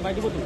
Baik itu betul.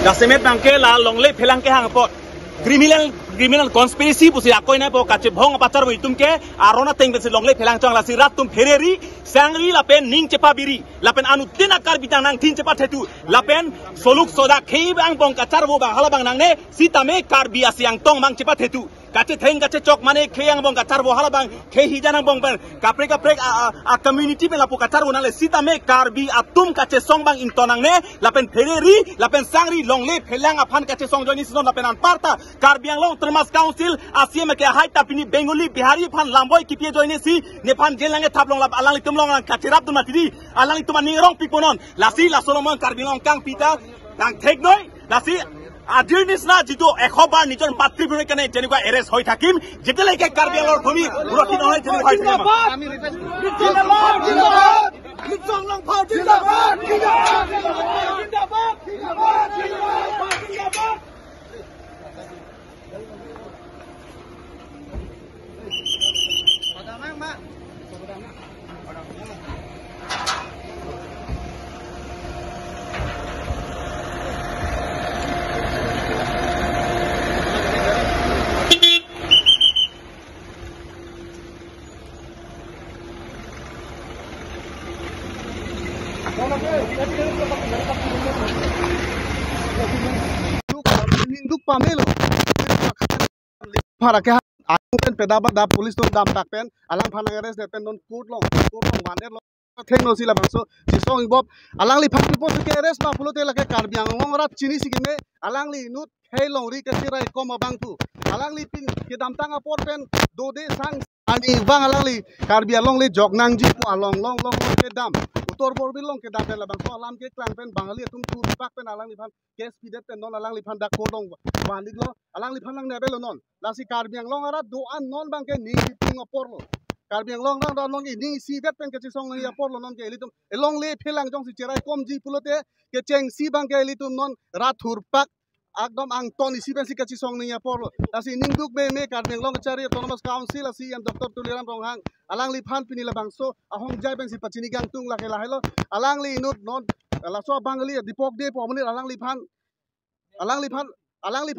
Dah semet bangke la longle phelang ke hang pot criminal conspiracy pusi akoi na po kache bhong apacar bo itum ke arona teng bese longle phelang chang la sirat tum phereri sangri lapen ning chepa biri lapen anu tina kar bitang nang tin chepa thetu lapen soluk soda khei bang bong kacar bo bang hala bang nang ne sitame kar bi asiang tong mang chepa thetu kache theng kache chok mane kheyang bong kacar bo hala bang khei hijanang bong ber kapre a community pe lapo kacar bo nang le sitame kar bi atum kache song bang intonang ne lapen phereri lapen sangri longle phelang aphan kache song joni sinon lapen an parta kar biang long termas council asiam ke hai tapini bengali bihari phan lamboi kipie joine si nephan jelange thaplong lap alang litum long kache rap tu matiri alang litum ni rong piponon lasi la solomon kar biang kang pita kang thek noi lasi আজিৰ নিচিনা যিটো 100 বাৰ নিজৰ মাতৃভূমিৰ কাৰণে যেনেকুৱা এৰেষ্ট হৈ থাকিম যেতিয়ালৈকে কাৰ্বি আংলঙৰ ভূমি সুৰক্ষিত নহয় Induk pamelo para ke pen pedabat da police don dam tak pen alang phanang arrest de pen don court long wander long thengno sila bangso jisong bob alang li phan people ke arrest ba pulote la ke karbiang long rat chini sikime alang li nut hei long ri ke sirai koma bangtu alang li pin ke dam tanga por pen do de sang ani bang alang li karbiang long li jognang ji pu along long ke dam utor bor bilong ke dam la bangso alam ke klan pen bangali tum tu pak pen alang li phan kes pidet pen non alang li phan da kodong wandik lo alang li phan lang nebelo non lasi karbiang long arat do an non bang ke ni ping oporlo karbiang long dang non ni si bet pen ke song ni oporlo non ke elitum elong le phelang jong si cherai kom ji pulote ke cheng si bang ke elitum non rathur pak akdom ang ton isi ben si ke song ni oporlo lasi ningduk me karbiang long chari autonomous council asi am dr tuliram ronghang alang li phan pinila bangso ahong jai ben si pachini gang tung la ke la helo alang li nut non la so bangali dipok de pomni alang li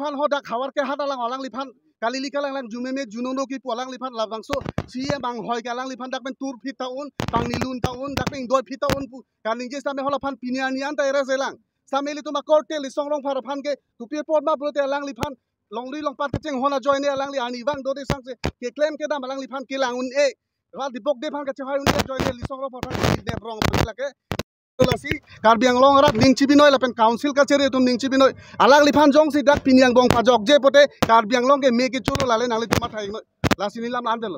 phan hodak hawar ke hat alang li phan kalili kalang lang jume me junono ki polang li phan labangso siye bang hoy kalang li phan dak ben tur phit taun bang nilun taun dak ben doi phit taun pu kaling je same hola phan pinianian ta era selang sameli tuma korte li songrong phar phan ke tupi pot ma brote alang li phan longri long pat cheng hona join alang li ani bang do de sang se ke claim ke dam alang li phan ke langun e ral dipok de phan ke chhai un join li songrong phar phan de brong la ke lasi karbiang long rat ningchi binoi lapen council ka chere tum ningchi binoi alang li phan jong si dak piniang bong pajok je pote karbiang long ke me ke chulo lale nangli tuma thai lasi nilam andel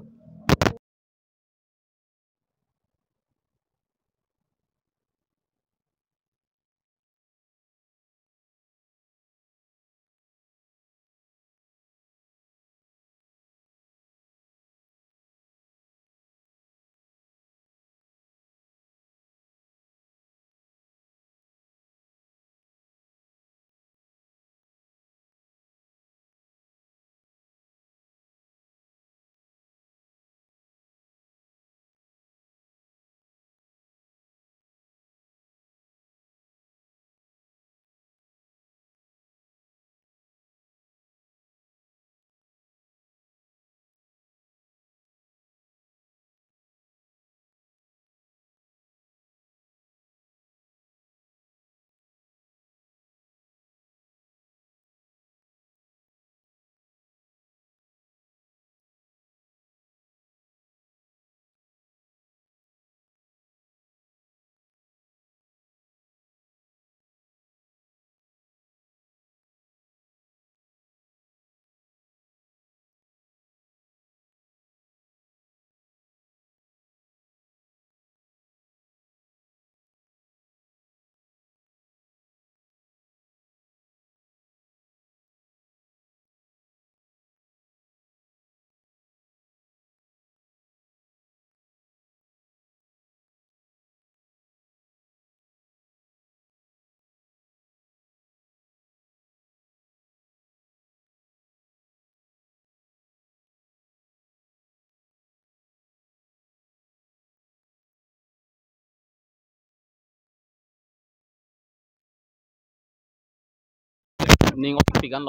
ning pikan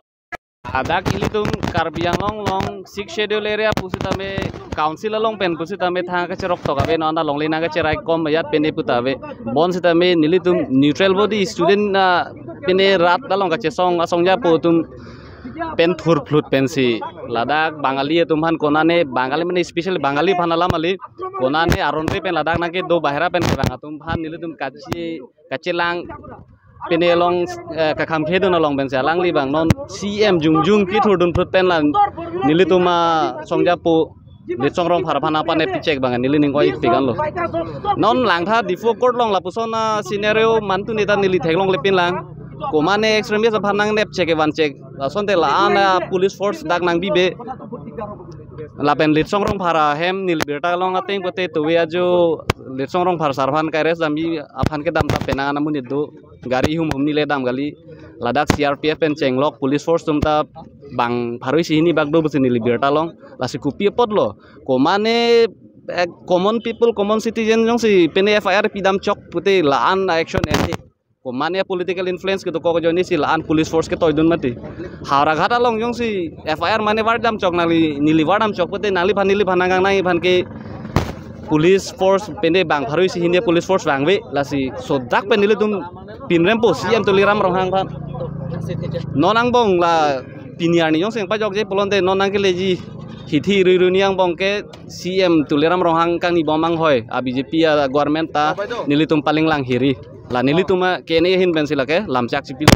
adak ilitum Karbi Anglong long 6 schedule area pusitame council long pen pusitame thang ka cherok tokabe nona long lina ka cherai kom yat pene putabe bon sitame nilitum neutral body student pene rat dalong ka chesong asong ja potum pen thur flut pensi ladak bangali tumhan konane bangali mane specially bangali phanala mali konane aronre pen ladak nake do bahera pen ranga tumhan nilitum kachelang pene long kakam khedun long ben salang li bang non cm jungjung ki thurdun phut pen lan nilituma songja pu lisong rong pharphana pane pichek bang nili ning koi pigan lo non langtha difo court long lapusona scenario mantu neta nili theglong lepin lang komane extremist phanang nep check one check sonte la ana police force dak nang bibe lapen lisong rong phara hem nil berta long ateng kote tuwe ajo lisong rong phar sarvan kaires dami aphan ke dam ta penang namun itu gari hum nile dam gali ladak CRPF pen chenglok police force tumta bang pharoi sini bagdo busi nili berta long lasi kupi pot lo komane common people common citizen jong si pene FIR pidam chok pute laan action ente komane political influence ke to ko joni si laan police force ke toidun mati hara ghata long jong si FIR mane wardam chok nali nili wardam chok pute nali phanangang nai phan ke police force pene bang pharoi si hinde police force bangwe lasi sodak penile tum pinrem po siam tuliram rohang phan nonang bong la piniar ni jong seng pa jok je polonte nonang ke leji hithi runiang bong ke CM tuliram rohang kang ni bomang hoy a BJP a government ta nilitum paling lang hiri la nilituma kene hin pensila ke lamchak chipil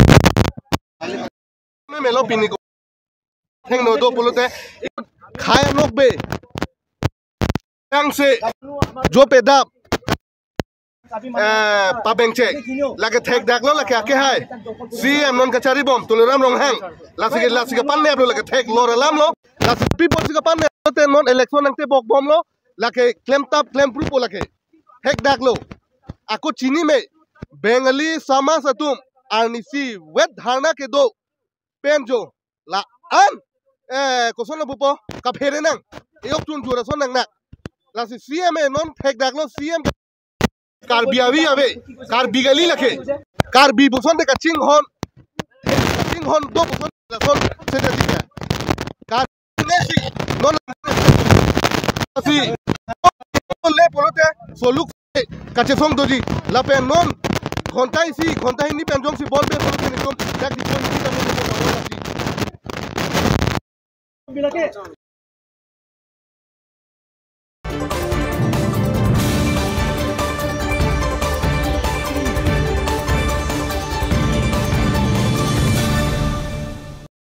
me melo pini ko theng no do polote khai nok be yang se jo pe dap pa beng check lage thek dak lo lage ake hai CM non kachari bom tuliram rong hang lasige pan ne lage thek lo ram lo las people siga pan ne te non election nang te bok bom lo lage claim tap claim proof lage thek dak lo aku chini me bengali sama satum arnisi wet dharna ke do penjo la an kosono pupo ka phere nang yok tun jura son nang na la si CM non thek dak lo CM Karbi avi ave Karbi gali lake Karbi buson de kaching hon do buson la son se de dikya Karbi nesi non si le polote soluk kache song doji la pen non kontai ni pen jong si bol be polote ni kom dak di pon ni ta mo